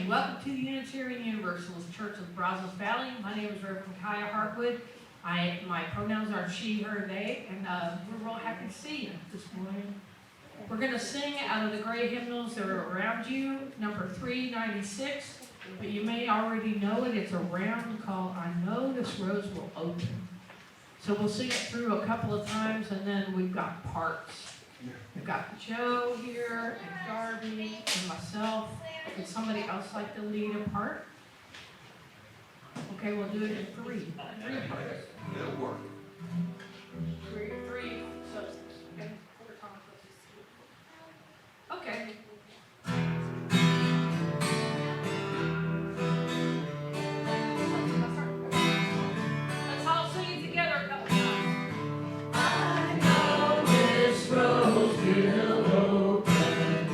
Welcome to the Unitarian Universalist Church of Brazos Valley. My name is Reverend Kiya Heartwood. My pronouns are she, her, they, and we're real happy to see you this morning. We're going to sing out of the gray hymnals that are around you, number 396, but you may already know it. It's a round called I Know This Rose Will Open. So we'll sing it through a couple of times, and then we've got parts. We've got Joe here, and Darby, and myself. Would somebody else like to lead a part? Okay, we'll do it in three parts. It'll work. Three, so, okay, 4 times. Okay. Let's all sing it together a couple times. I know this rose will open.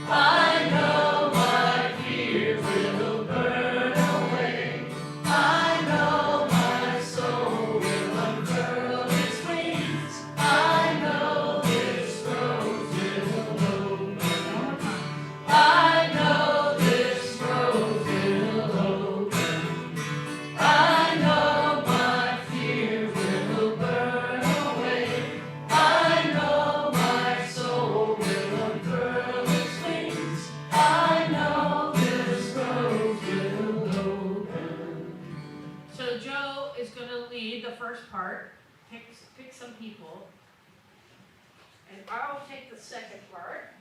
I know my fears will burn away. I know my soul will unfurl its wings. I know this rose will open. I know this rose will open. I know my fears will burn away. I know my soul will unfurl its wings. I know this rose will open. So Joe is going to lead the first part. Pick some people. And I'll take the second part.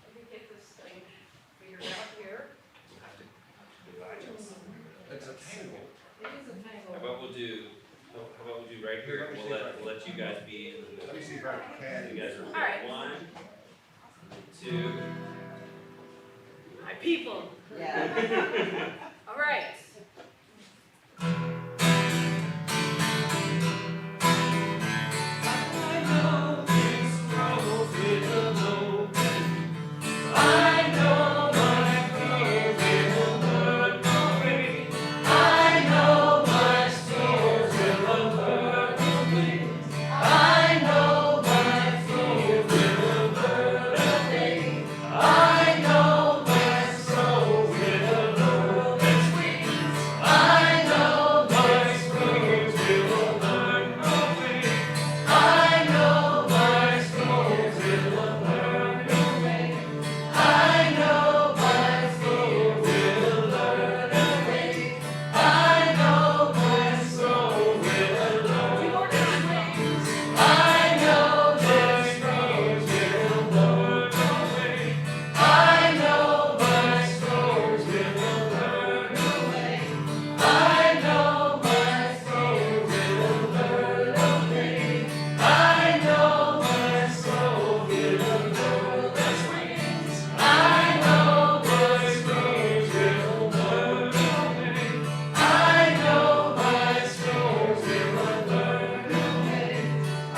Let me get this thing figured out here. It's a tangle. It is a How tangle. about we'll do right here, and we'll let you guys be in the Let me middle. see if I can. You guys are All right. 1, 2. My people. Yeah. All right. I know this rose will open. I know my fears will burn away. I know my tears will burn away. I know my fears will burn away. I know my soul will burn its wings. I know my fears will burn away. I know my soul will burn away. I know my soul will burn away. I know my soul will burn away. I know my fears will burn away. I know my soul will burn away. I know my soul will burn away. I know my soul will burn its wings. I know my fears will burn away. I know my soul will burn away. I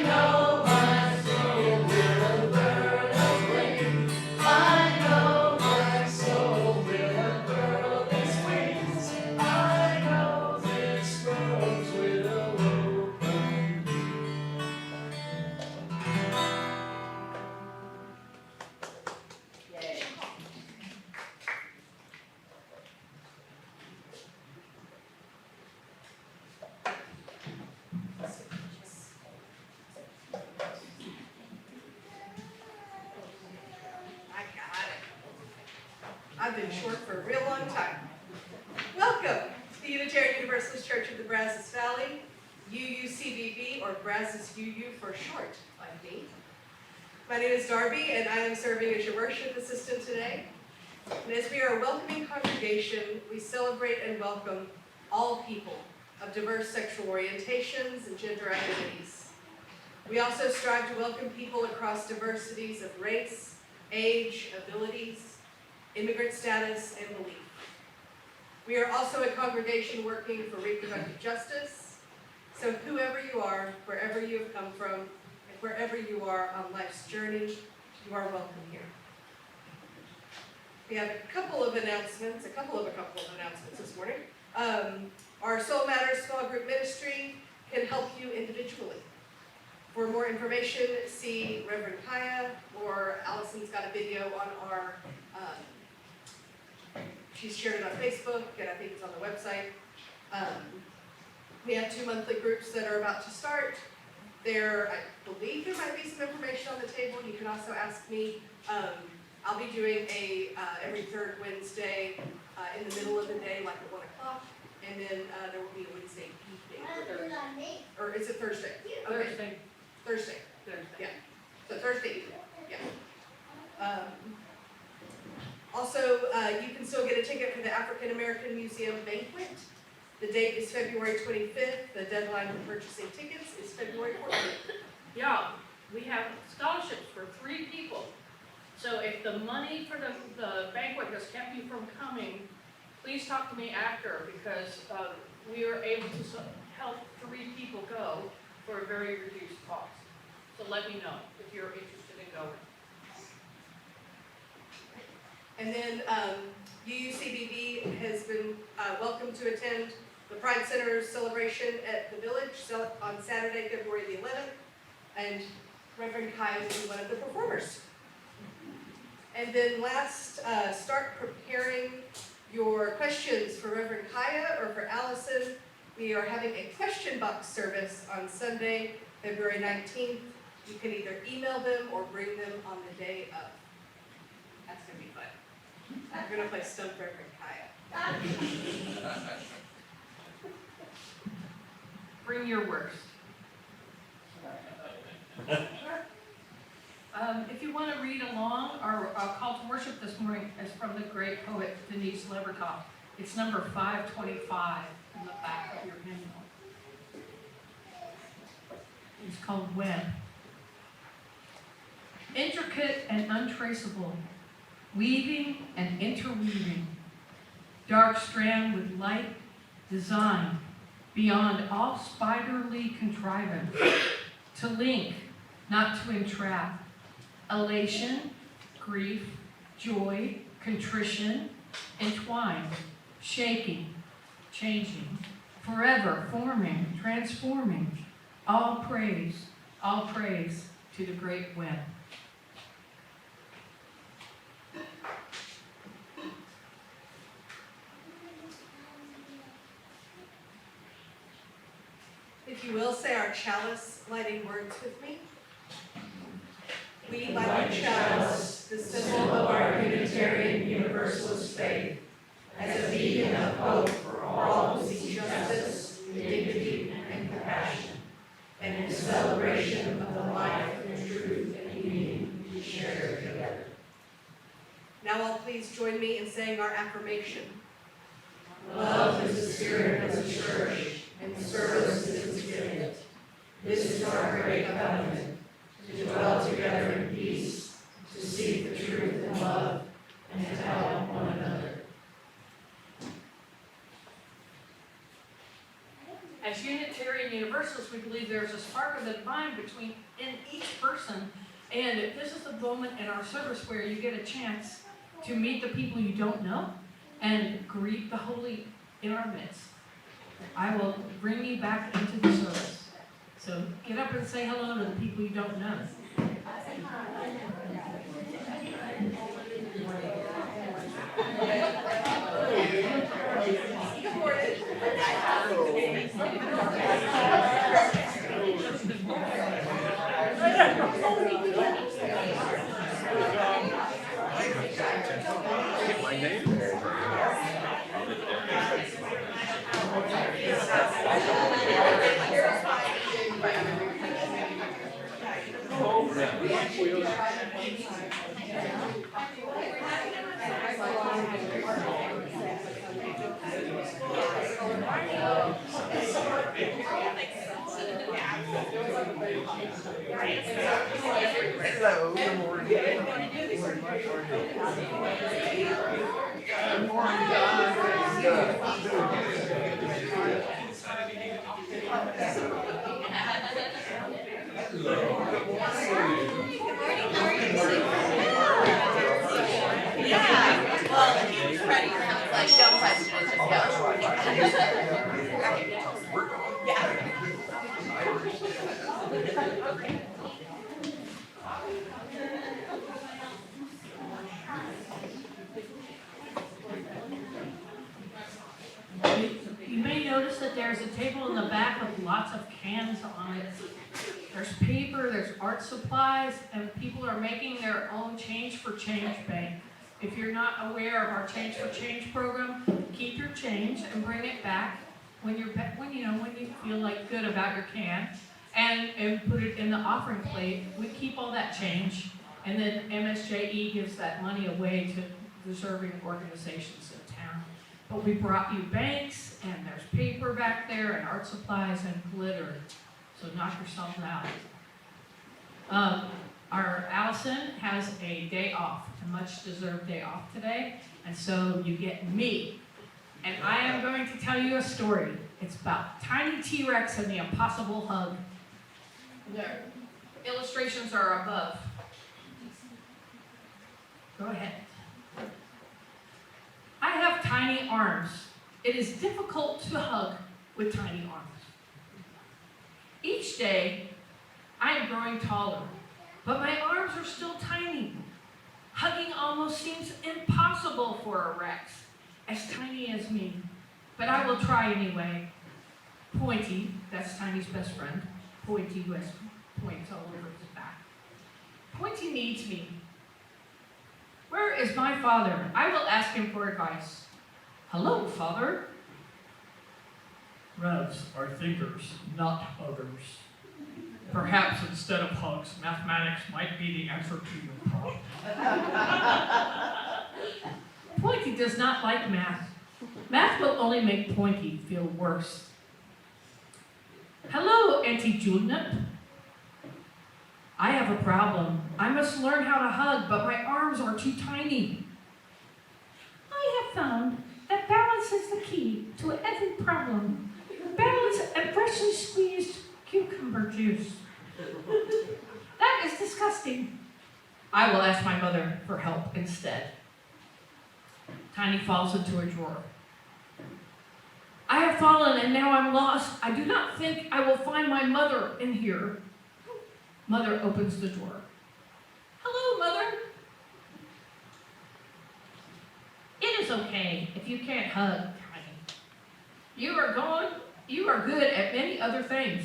know my soul will burn away. I know my soul will burn its wings. I know this rose will open. Yay. I got it. I've been short for a real long time. Welcome to the Unitarian Universalist Church of the Brazos Valley, UUCBV, or Brazos UU for short, like me. My name is Darby, and I am serving as your worship assistant today. And as we are a welcoming congregation, we celebrate and welcome all people of diverse sexual orientations and gender identities. We also strive to welcome people across diversities of race, age, abilities, immigrant status, and belief. We are also a congregation working for reproductive justice, so whoever you are, wherever you have come from, and wherever you are on life's journey, you are welcome here. We have a couple of announcements this morning. Our Soul Matters small group ministry can help you individually. For more information, see Reverend Kiya, or Allison's got a video on our She's shared it on Facebook, and I think it's on the website. We have 2 monthly groups that are about to start. I believe there might be some information on the table. You can also ask me. I'll be doing every third Wednesday in the middle of the day, like at 1 o'clock, and then there will be a Wednesday evening. Or is it Thursday? Okay. Thursday. Yeah. So Thursday evening. Yeah. Also, you can still get a ticket for the African American Museum banquet. The date is February 25th. The deadline for purchasing tickets is February 14th. Yeah, we have scholarships for 3 people. So if the money for the banquet has kept you from coming, please talk to me after, because we are able to help 3 people go for a very reduced cost. So let me know if you're interested in going. And then UUCBV has been welcome to attend the Pride Center's celebration at the Village on Saturday, February the 11th. And Reverend Kiya will be one of the performers. And then last, start preparing your questions for Reverend Kiya or for Allison. We are having a question box service on Sunday, February 19th. You can either email them or bring them on the day of. That's going to be fun. We're going to play Stump Reverend Kiya. Bring your worst. If you want to read along, our call to worship this morning is from the great poet Denise Levertov. It's number 525 in the back of your hymnal. It's called Web. Intricate and untraceable, weaving and interweaving, dark strand with light design beyond all spiderly contrivance, to link, not to entrap, elation, grief, joy, contrition, entwined, shaking, changing, forever forming, transforming, all praise to the great web. If you will, say our chalice lighting words with me. We light the chalice, the symbol of our Unitarian Universalist faith, as a beacon of hope for all who seek justice, dignity, and compassion, and in celebration of the life and truth and meaning we share together. Now all please join me in saying our affirmation. Love is the spirit of the church, and service is its gift. This is our great covenant, to dwell together in peace, to seek the truth in love, and to help one another. As Unitarian Universalists, we believe there's a spark of the divine in each person, and this is the moment in our service where you get a chance to meet the people you don't know and greet the holy in our midst. I will bring you back into the service. So get up and say hello to the people you don't know. Hello, good morning. Good morning. Yeah, well, he's ready, like, don't question it, just go. Yeah. notice that there's a table in the back with lots of cans on it. There's paper, there's art supplies, and people are making their own Change for Change bank. If you're not aware of our Change for Change program, keep your change and bring it back when you feel like good about your can, and put it in the offering plate. We keep all that change, and then MSJE gives that money away to deserving organizations in town. But we brought you banks, and there's paper back there, and art supplies, and glitter. So knock yourself out. Our Allison has a day off, a much-deserved day off today, and so you get me. And I am going to tell you a story. It's about Tiny T-Rex and the Impossible Hug. The illustrations are above. Go ahead. I have tiny arms. It is difficult to hug with tiny arms. Each day, I am growing taller, but my arms are still tiny. Hugging almost seems impossible for a Rex, as tiny as me, but I will try anyway. Pointy, that's Tiny's best friend, Pointy, who has points all over his back. Pointy needs me. Where is my father? I will ask him for advice. Hello, father. Revs are thinkers, not huggers. Perhaps instead of hugs, mathematics might be the answer to your problem. Pointy does not like math. Math will only make Pointy feel worse. Hello, Auntie Julep. I have a problem. I must learn how to hug, but my arms are too tiny. I have found that balance is the key to every problem. Balance and freshly squeezed cucumber juice. That is disgusting. I will ask my mother for help instead. Tiny falls into a drawer. I have fallen and now I'm lost. I do not think I will find my mother in here. Mother opens the door. Hello, Mother. It is okay if you can't hug, Tiny. You are good at many other things.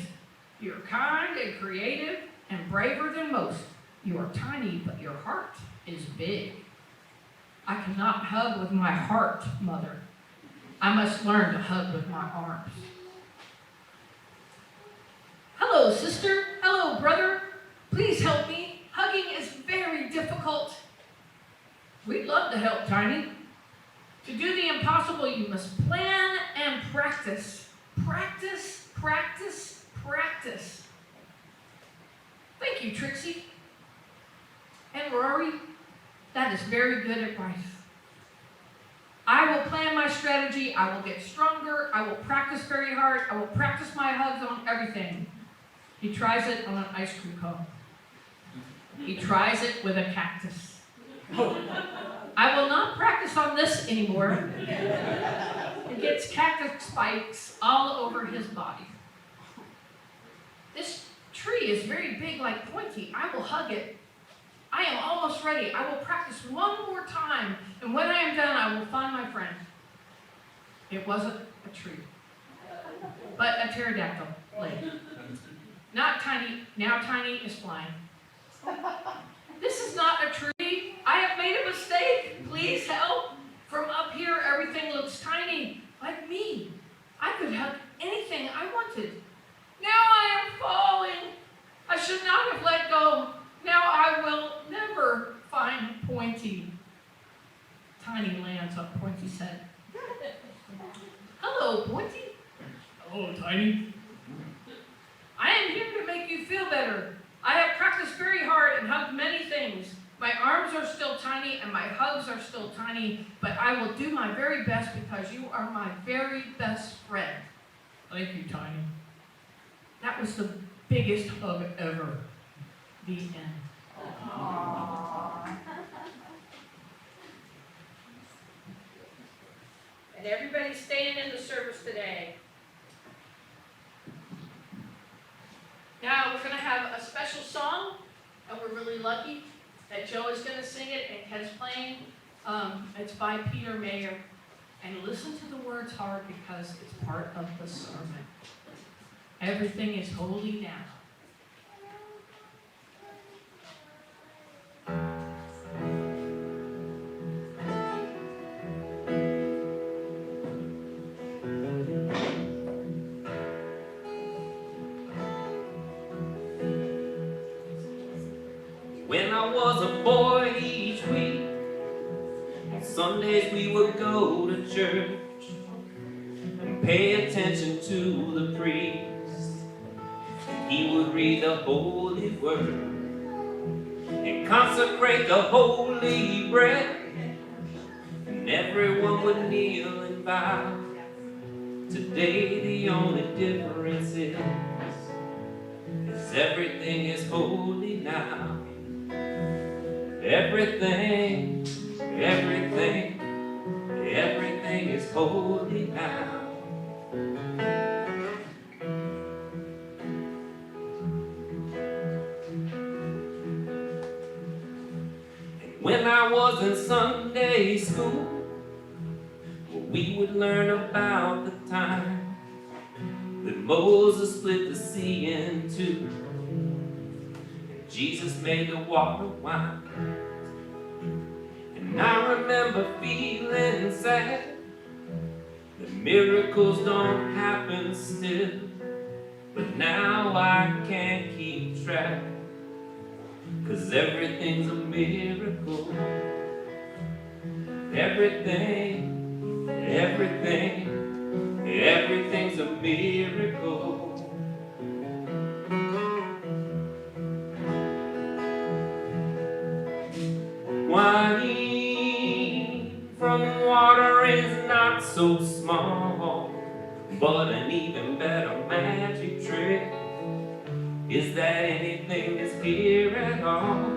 You're kind and creative and braver than most. You are tiny, but your heart is big. I cannot hug with my heart, Mother. I must learn to hug with my arms. Hello, sister. Hello, brother. Please help me. Hugging is very difficult. We'd love to help, Tiny. To do the impossible, you must plan and practice. Practice, practice, practice. Thank you, Trixie. And Rory, that is very good advice. I will plan my strategy. I will get stronger. I will practice very hard. I will practice my hugs on everything. He tries it on an ice cream cone. He tries it with a cactus. I will not practice on this anymore. He gets cactus spikes all over his body. This tree is very big like Pointy. I will hug it. I am almost ready. I will practice one more time, and when I am done, I will find my friend. It wasn't a tree, but a pterodactyl lady. Not Tiny. Now Tiny is flying. This is not a tree. I have made a mistake. Please help. From up here, everything looks tiny, like me. I could hug anything I wanted. Now I am falling. I should not have let go. Now I will never find Pointy. Tiny lands on Pointy's head. Hello, Pointy. Hello, Tiny. I am here to make you feel better. I have practiced very hard and hugged many things. My arms are still tiny and my hugs are still tiny, but I will do my very best because you are my very best friend. Thank you, Tiny. That was the biggest hug ever. The end. Aww. And everybody's staying in the service today. Now we're going to have a special song, and we're really lucky that Joe is going to sing it and Ken's playing. It's by Peter Mayer, And listen to the words hard because it's part of the sermon. Everything is holy now. When I was a boy each week, on Sundays we would go to church and pay attention to the priest. He would read the holy word and consecrate the holy bread, and everyone would kneel and bow. Today the only difference is everything is holy now. Everything is holy now. And when I was in Sunday school, we would learn about the time that Moses split the sea in two. Jesus made the water wine. And I remember feeling sad that miracles don't happen still. But now I can't keep track, 'cause everything's a miracle. Everything's a miracle. Wine from water is not so small, but an even better magic trick is that anything is here at all.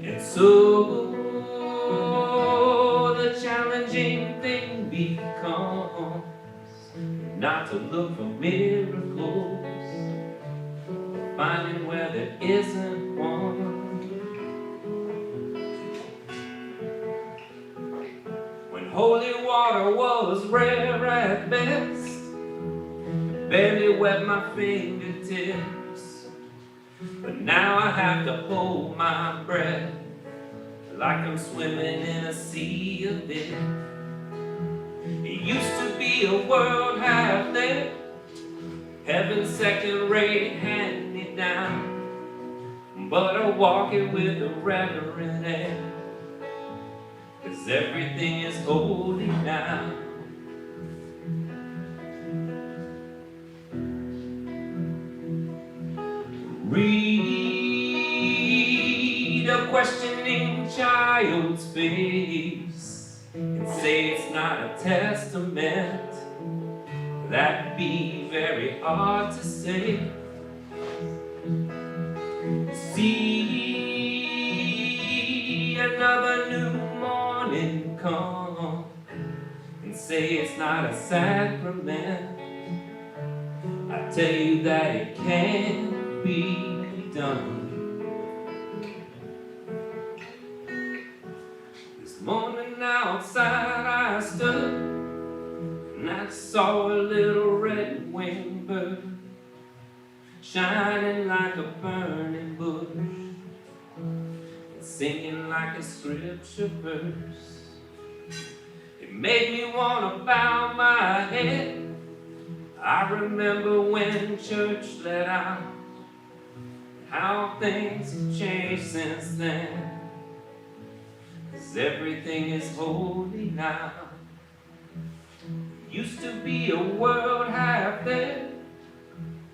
And so the challenging thing becomes not to look for miracles, but finding where there isn't one. Holy water was rare at best, barely wet my fingertips. But now I have to hold my breath, like I'm swimming in a sea of it. It used to be a world half there, heaven's second rate hand me down. But I walk it with a reverent air, 'cause everything is holy now. Read a questioning child's face and say it's not a testament. That'd be very hard to say. See another new morning come and say it's not a sacrament. I tell you that it can be done. This morning outside I stood and I saw a little red-winged bird shining like a burning bush, singing like a scripture verse. It made me want to bow my head. I remember when church let out, how things have changed since then. 'Cause everything is holy now. Used to be a world half there,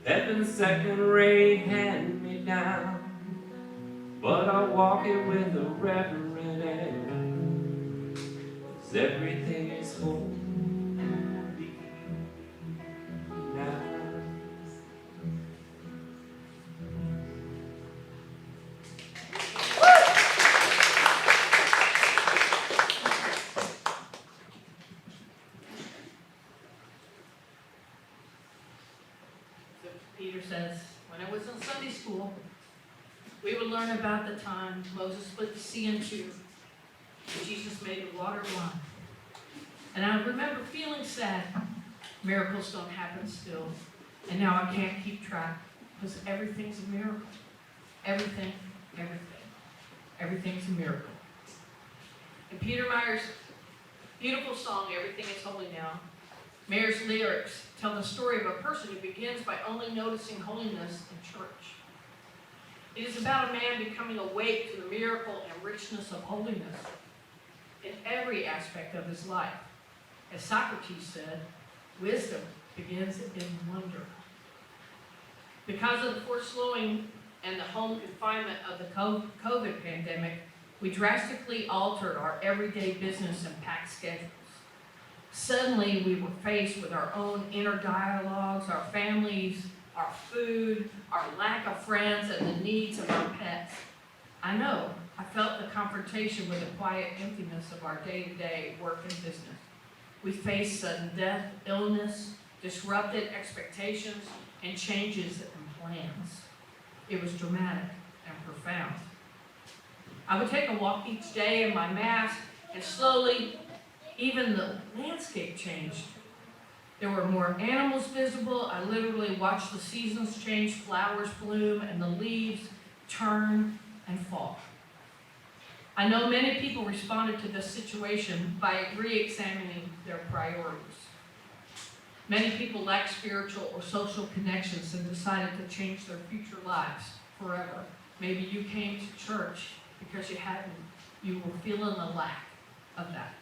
heaven's second rate hand me down. But I walk it with a reverent air, 'cause everything is holy now. Peter says, when I was in Sunday school, we would learn about the time Moses split the sea in two. Jesus made the water wine. And I remember feeling sad. Miracles don't happen still. And now I can't keep track because everything's a miracle. Everything. Everything's a miracle. And Peter Meyer's beautiful song, Everything is Holy Now, Mayer's lyrics tell the story of a person who begins by only noticing holiness in church. It is about a man becoming awake to the miracle and richness of holiness in every aspect of his life. As Socrates said, wisdom begins in wonder. Because of the forced slowing and the home confinement of the COVID pandemic, we drastically altered our everyday business and packed schedules. Suddenly, we were faced with our own inner dialogues, our families, our food, our lack of friends, and the needs of our pets. I know, I felt the confrontation with the quiet emptiness of our day-to-day work and business. We faced sudden death, illness, disrupted expectations, and changes in plans. It was dramatic and profound. I would take a walk each day in my mask, and slowly, even the landscape changed. There were more animals visible. I literally watched the seasons change, flowers bloom, and the leaves turn and fall. I know many people responded to this situation by re-examining their priorities. Many people lacked spiritual or social connections and decided to change their future lives forever. Maybe you came to church because you were feeling the lack of that.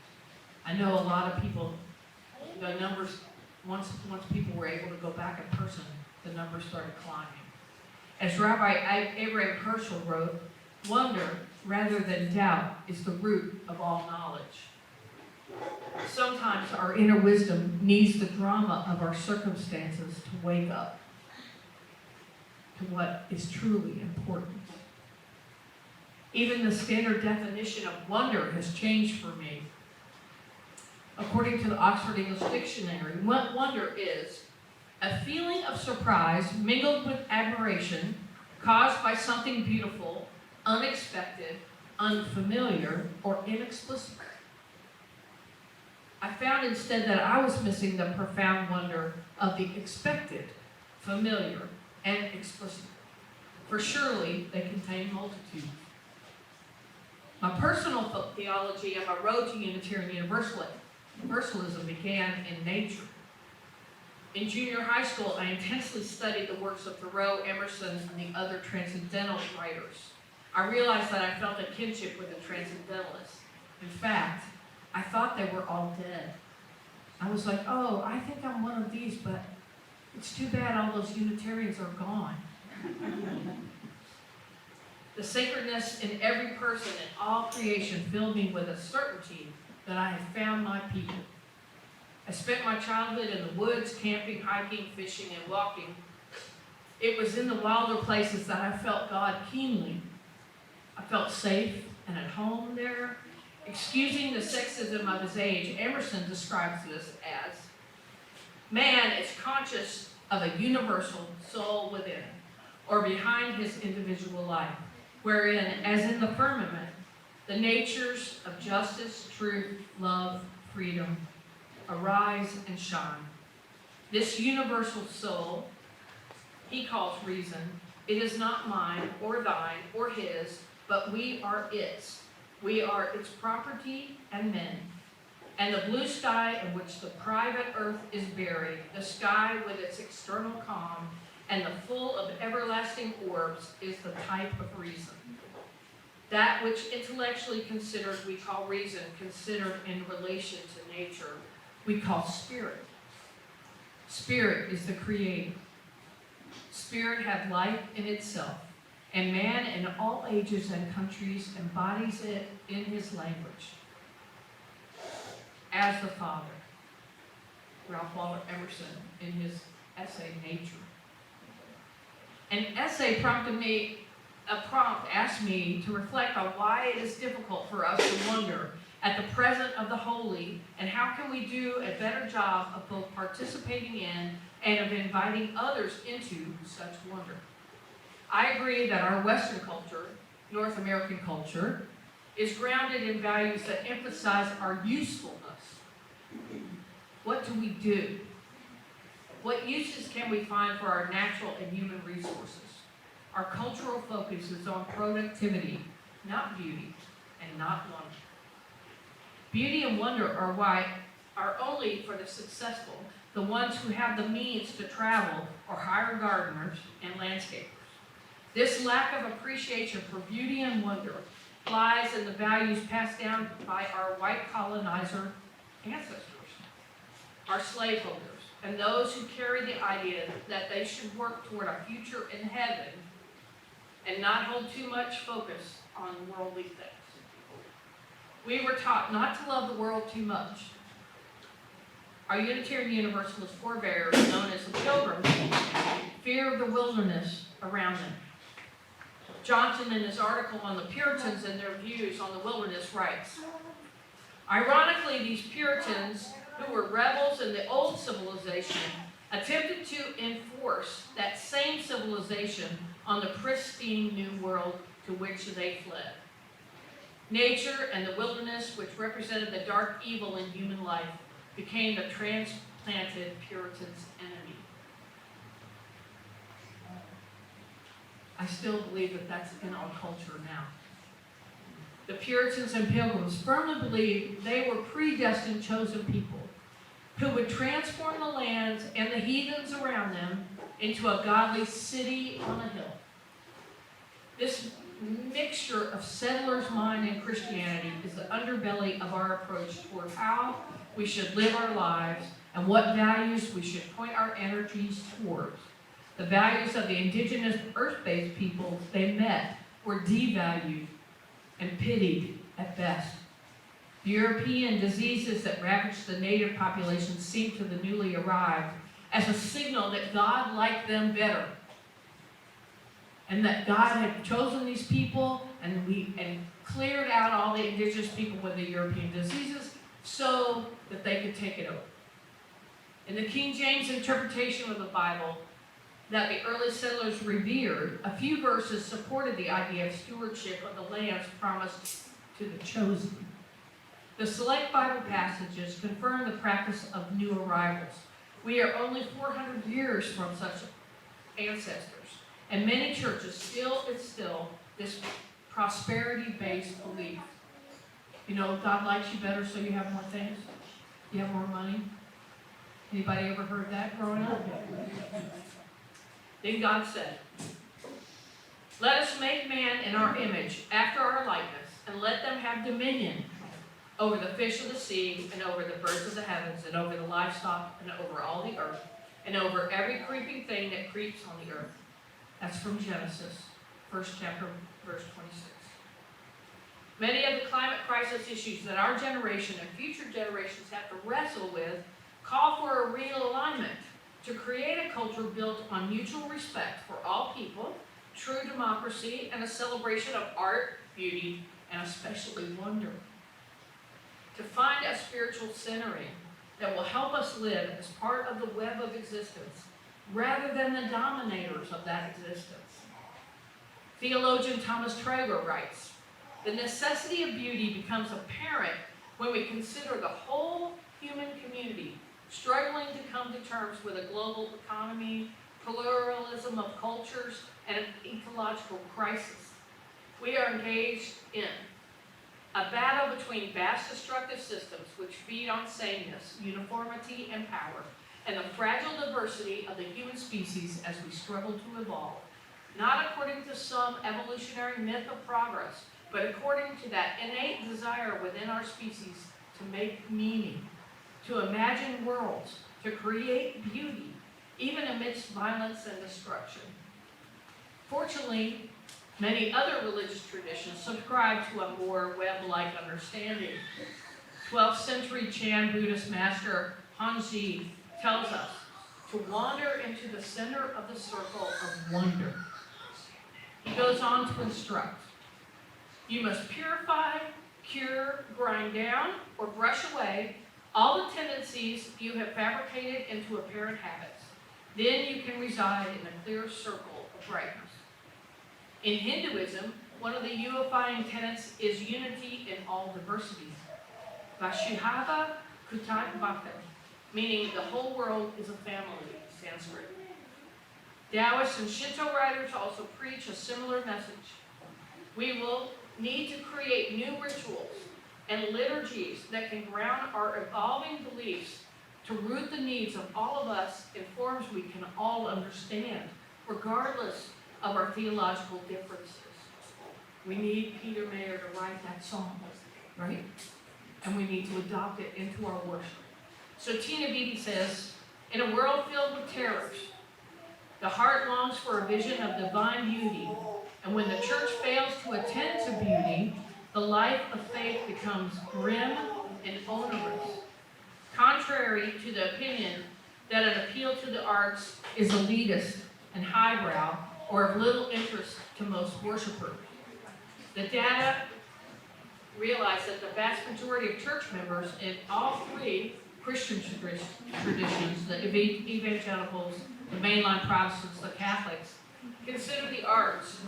I know a lot of people, the numbers, once people were able to go back in person, the numbers started climbing. As Rabbi Abraham Herschel wrote, wonder rather than doubt is the root of all knowledge. Sometimes our inner wisdom needs the drama of our circumstances to wake up to what is truly important. Even the standard definition of wonder has changed for me. According to the Oxford English Dictionary, what wonder is a feeling of surprise mingled with admiration caused by something beautiful, unexpected, unfamiliar, or inexplicable. I found instead that I was missing the profound wonder of the expected, familiar, and explicit. For surely they contain multitudes. My personal theology of my road to Unitarian Universalism began in nature. In junior high school, I intensely studied the works of Thoreau, Emerson, and the other transcendental writers. I realized that I felt a kinship with the transcendentalists. In fact, I thought they were all dead. I was like, oh, I think I'm one of these, but it's too bad all those Unitarians are gone. The sacredness in every person and all creation filled me with a certainty that I had found my people. I spent my childhood in the woods, camping, hiking, fishing, and walking. It was in the wilder places that I felt God keenly. I felt safe and at home there. Excusing the sexism of his age, Emerson describes this as, man is conscious of a universal soul within, or behind his individual life, wherein, as in the firmament, the natures of justice, truth, love, freedom arise and shine. This universal soul, he calls reason. It is not mine or thine or his, but we are its. We are its property and men. And the blue sky in which the private earth is buried, the sky with its external calm, and the full of everlasting orbs is the type of reason. That which intellectually considered we call reason, considered in relation to nature, we call spirit. Spirit is the creator. Spirit had life in itself, and man in all ages and countries embodies it in his language. As the Father, Ralph Waldo Emerson in his essay, Nature. An essay asked me to reflect on why it is difficult for us to wonder at the present of the holy, and how can we do a better job of both participating in and of inviting others into such wonder. I agree that our Western culture, North American culture, is grounded in values that emphasize our usefulness. What do we do? What uses can we find for our natural and human resources? Our cultural focus is on productivity, not beauty, and not wonder. Beauty and wonder are only for the successful, the ones who have the means to travel or hire gardeners and landscapers. This lack of appreciation for beauty and wonder lies in the values passed down by our white colonizer ancestors, our slaveholders, and those who carry the idea that they should work toward a future in heaven and not hold too much focus on worldly things. We were taught not to love the world too much. Our Unitarian Universalist forebears, known as the Pilgrims, fear of the wilderness around them. Johnson, in his article on the Puritans and their views on the wilderness, writes, ironically, these Puritans, who were rebels in the old civilization, attempted to enforce that same civilization on the pristine new world to which they fled. Nature and the wilderness, which represented the dark evil in human life, became the transplanted Puritans' enemy. I still believe that that's in our culture now. The Puritans and Pilgrims firmly believed they were predestined chosen people who would transform the lands and the heathens around them into a godly city on a hill. This mixture of settler's mind and Christianity is the underbelly of our approach toward how we should live our lives and what values we should point our energies towards. The values of the indigenous earth-based peoples they met were devalued and pitied at best. The European diseases that ravaged the native population seemed to the newly arrived as a signal that God liked them better, and that God had chosen these people and cleared out all the indigenous people with the European diseases so that they could take it over. In the King James interpretation of the Bible that the early settlers revered, a few verses supported the idea of stewardship of the lands promised to the chosen. The select Bible passages confirm the practice of new arrivals. We are only 400 years from such ancestors, and many churches still instill this prosperity-based belief. You know, God likes you better so you have more things, you have more money. Anybody ever heard that growing up? Then God said, let us make man in our image, after our likeness, and let them have dominion over the fish of the sea, and over the birds of the heavens, and over the livestock, and over all the earth, and over every creeping thing that creeps on the earth. That's from Genesis, 1st chapter, verse 26. Many of the climate crisis issues that our generation and future generations have to wrestle with call for a realignment to create a culture built on mutual respect for all people, true democracy, and a celebration of art, beauty, and especially wonder. To find a spiritual centering that will help us live as part of the web of existence, rather than the dominators of that existence. Theologian Thomas Traeger writes, the necessity of beauty becomes apparent when we consider the whole human community struggling to come to terms with a global economy, pluralism of cultures, and an ecological crisis. We are engaged in a battle between vast destructive systems which feed on sameness, uniformity, and power, and the fragile diversity of the human species as we struggle to evolve, not according to some evolutionary myth of progress, but according to that innate desire within our species to make meaning, to imagine worlds, to create beauty, even amidst violence and destruction. Fortunately, many other religious traditions subscribe to a more web-like understanding. 12th century Chan Buddhist master Hanji tells us to wander into the center of the circle of wonder. He goes on to instruct, you must purify, cure, grind down, or brush away all the tendencies you have fabricated into apparent habits. Then you can reside in a clear circle of brightness. In Hinduism, One of the unifying tenets is unity in all diversity. Vashihava Kutai Bhakta, meaning the whole world is a family, Sanskrit. Taoists and Shinto writers also preach a similar message. We will need to create new rituals and liturgies that can ground our evolving beliefs to root the needs of all of us in forms we can all understand, regardless of our theological differences. We need Peter Mayer to write that song, right? And we need to adopt it into our worship. So Tina Beattie says, in a world filled with terrors, the heart longs for a vision of divine beauty. And when the church fails to attend to beauty, the life of faith becomes grim and onerous. Contrary to the opinion that an appeal to the arts is elitist and highbrow or of little interest to most worshipers. The data realize that the vast majority of church members in all three Christian traditions, the evangelicals, the mainline Protestants, the Catholics, consider the arts,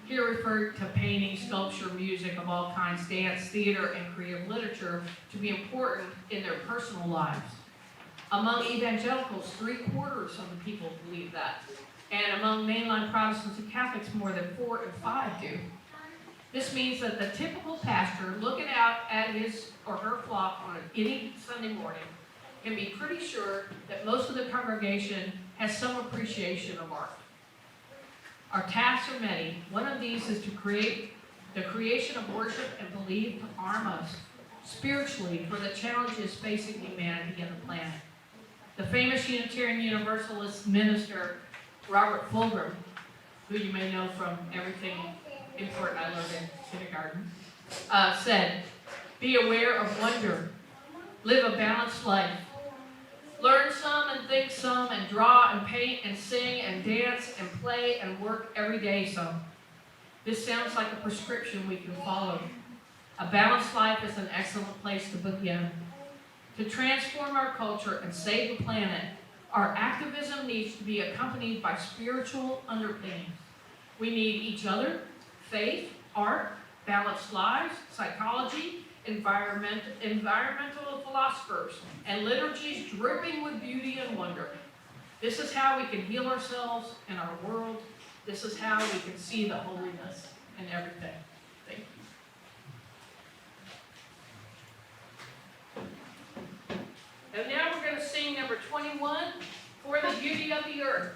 here referred to painting, sculpture, music of all kinds, dance, theater, and creative literature, to be important in their personal lives. Among evangelicals, 3/4 of the people believe that. And among mainline Protestants and Catholics, more than 4 in 5 do. This means that the typical pastor looking out at his or her flock on any Sunday morning can be pretty sure that most of the congregation has some appreciation of art. Our tasks are many. One of these is to create the creation of worship and belief to arm us spiritually for the challenges facing humanity and the planet. The famous Unitarian Universalist minister, Robert Fulghum, who you may know from everything important I learned in kindergarten, said, "Be aware of wonder. Live a balanced life. Learn some and think some and draw and paint and sing and dance and play and work every day some." This sounds like a prescription we can follow. A balanced life is an excellent place to begin. To transform our culture and save the planet, our activism needs to be accompanied by spiritual underpinnings. We need each other, faith, art, balanced lives, psychology, environmental philosophers, and liturgies dripping with beauty and wonder. This is how we can heal ourselves and our world. This is how we can see the holiness in everything. Thank you. And now we're going to sing number 21, For the Beauty of the Earth.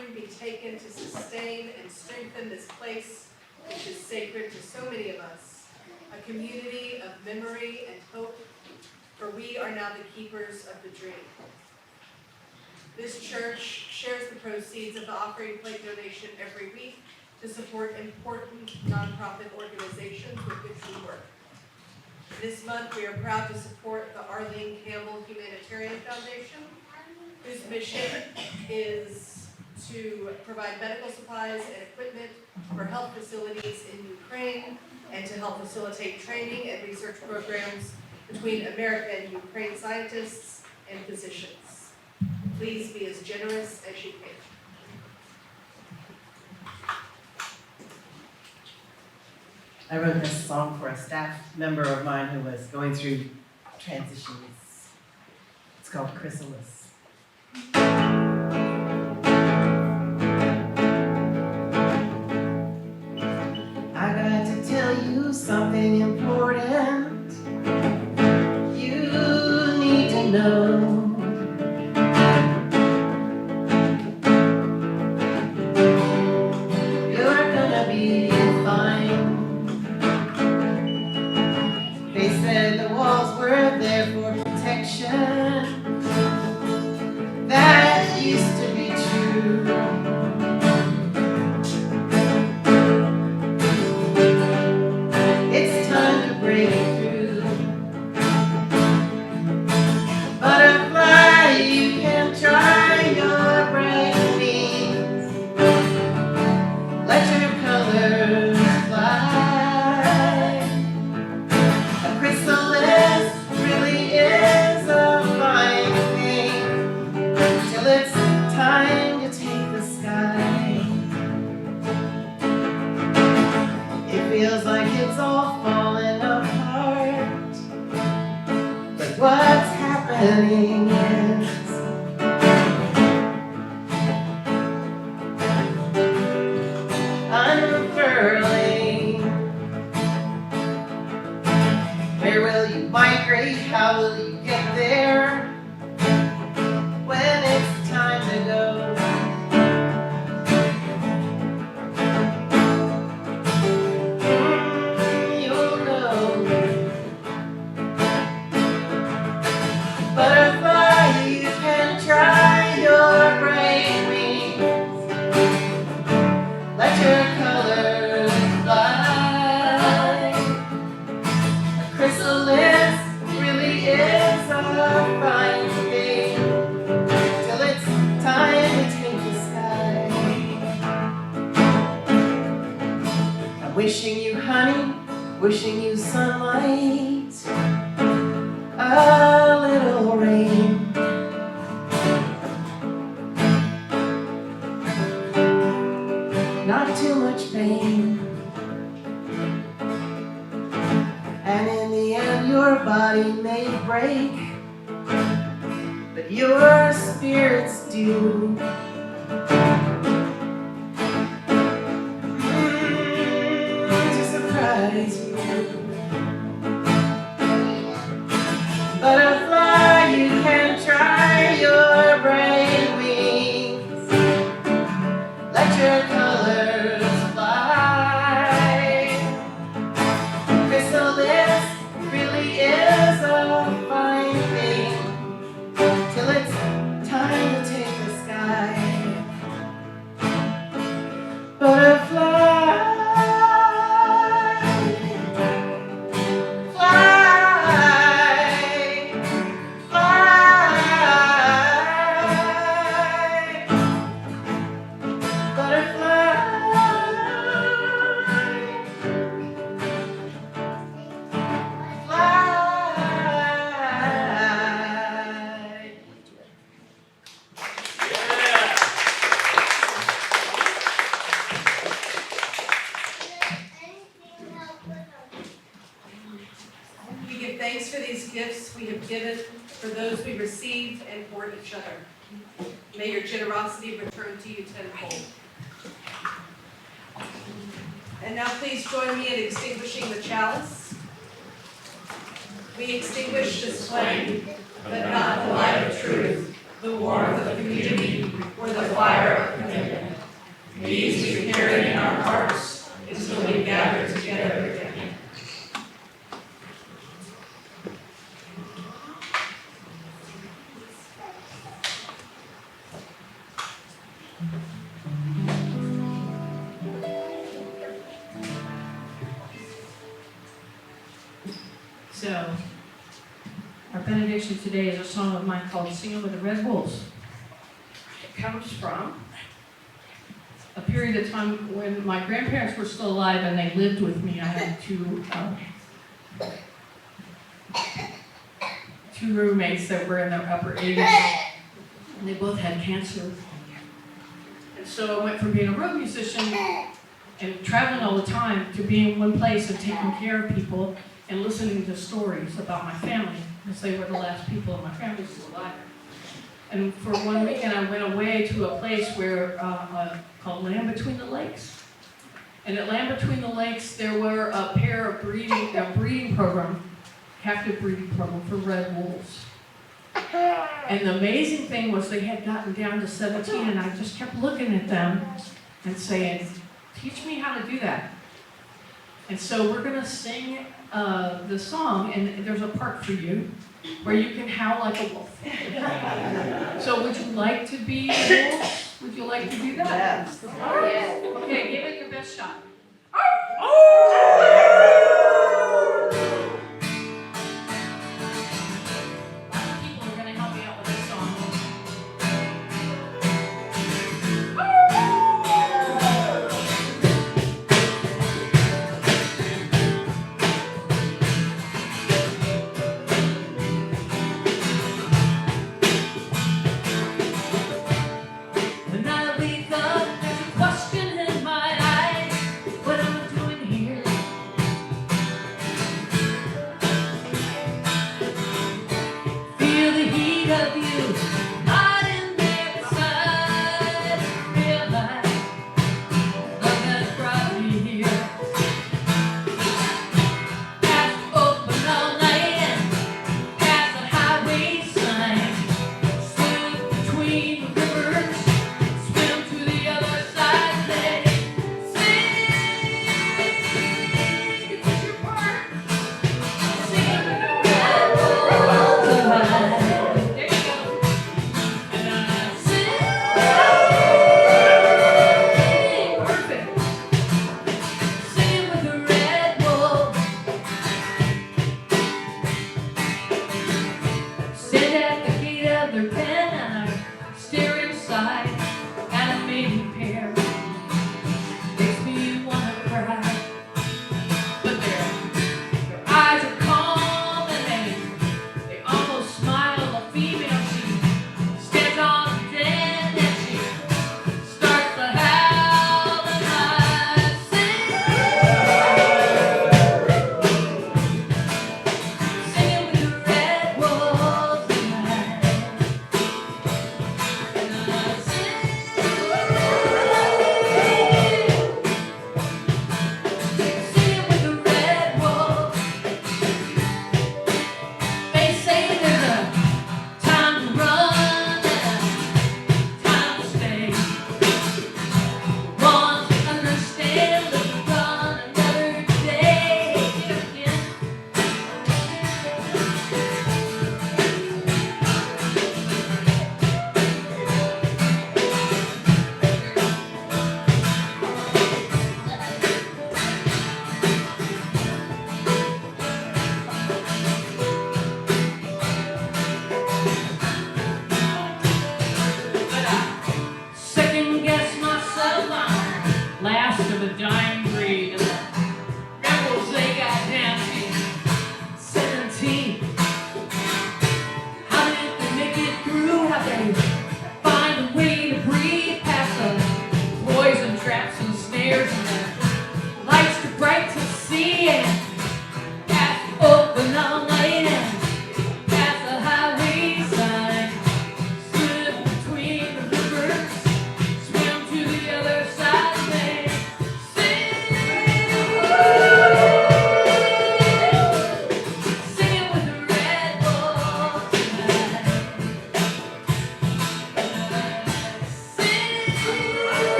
offering be taken to sustain and strengthen this place, which is sacred to so many of us, a community of memory and hope, for we are now the keepers of the dream. This church shares the proceeds of the offering plate donation every week to support important nonprofit organizations with which we work. This month, we are proud to support the Arlene Campbell Humanitarian Foundation, whose mission is to provide medical supplies and equipment for health facilities in Ukraine and to help facilitate training and research programs between America and Ukraine scientists and physicians. Please be as generous as you can. I wrote this song for a staff member of mine who was going through transitions. It's called Chrysalis. I got to tell you something important you need to know. You're gonna be fine. They said the walls were there for protection. That used to be true. It's time to break through. Butterfly, you can try your bright wings. Let your colors fly. A chrysalis really is a fine thing, till it's time to take the sky. It feels like it's all falling apart, but what's happening is unfurling. Where will you migrate? How will you get there? When it's time to go. You'll know. Butterfly, you can try your bright wings. Let your colors fly. A chrysalis really is a fine thing, till it's time to take the sky. I'm wishing you honey, wishing you sunlight, a little rain. Not too much pain. And in the end your body may break, but your spirits do. To surprise you. Butterfly, you can try your bright wings. Let your colors fly. Chrysalis really is a fine thing, till it's time to take the sky. Butterfly, We give thanks for these gifts we have given, for those we receive, and for each other. May your generosity return to you tenfold. And now please join me in extinguishing the chalice. We extinguish this flame, but not the light of truth, the warmth of community, or the fire of commitment. So, our benediction today is a song of mine called Singing with the Red Wolves. It comes from a period of time when my grandparents were still alive and they lived with me. I had two roommates that were in their upper 80s, and they both had cancer. And so I went from being a road musician and traveling all the time to being in one place and taking care of people and listening to stories about my family, because they were the last people in my family still alive. And for one weekend, I went away to a place where called Land Between the Lakes. And at Land Between the Lakes, there were a pair of breeding program, captive breeding program for red wolves. And the amazing thing was they had gotten down to 17, and I just kept looking at them and saying, teach me how to do that. And so we're gonna sing the song, and there's a part for you where you can howl like a wolf. So would you like to be a wolf? Would you like to do that? Yes. Yes. Okay, give it your best shot. Lots of people are gonna help me out with this song. When I wake up, there's a question in my eyes. What am I doing here? Feel the heat of you, not in there beside. Realize love has brought me here. Past open all night, past the highway sign. Swim between the rivers, swim to the other side. Let it sing. It's your part. Sing with the red wolves of mine. There you go. And I sing. Perfect. Singing with the red wolves. Stand at the gate of their pen and I stare inside, and it made me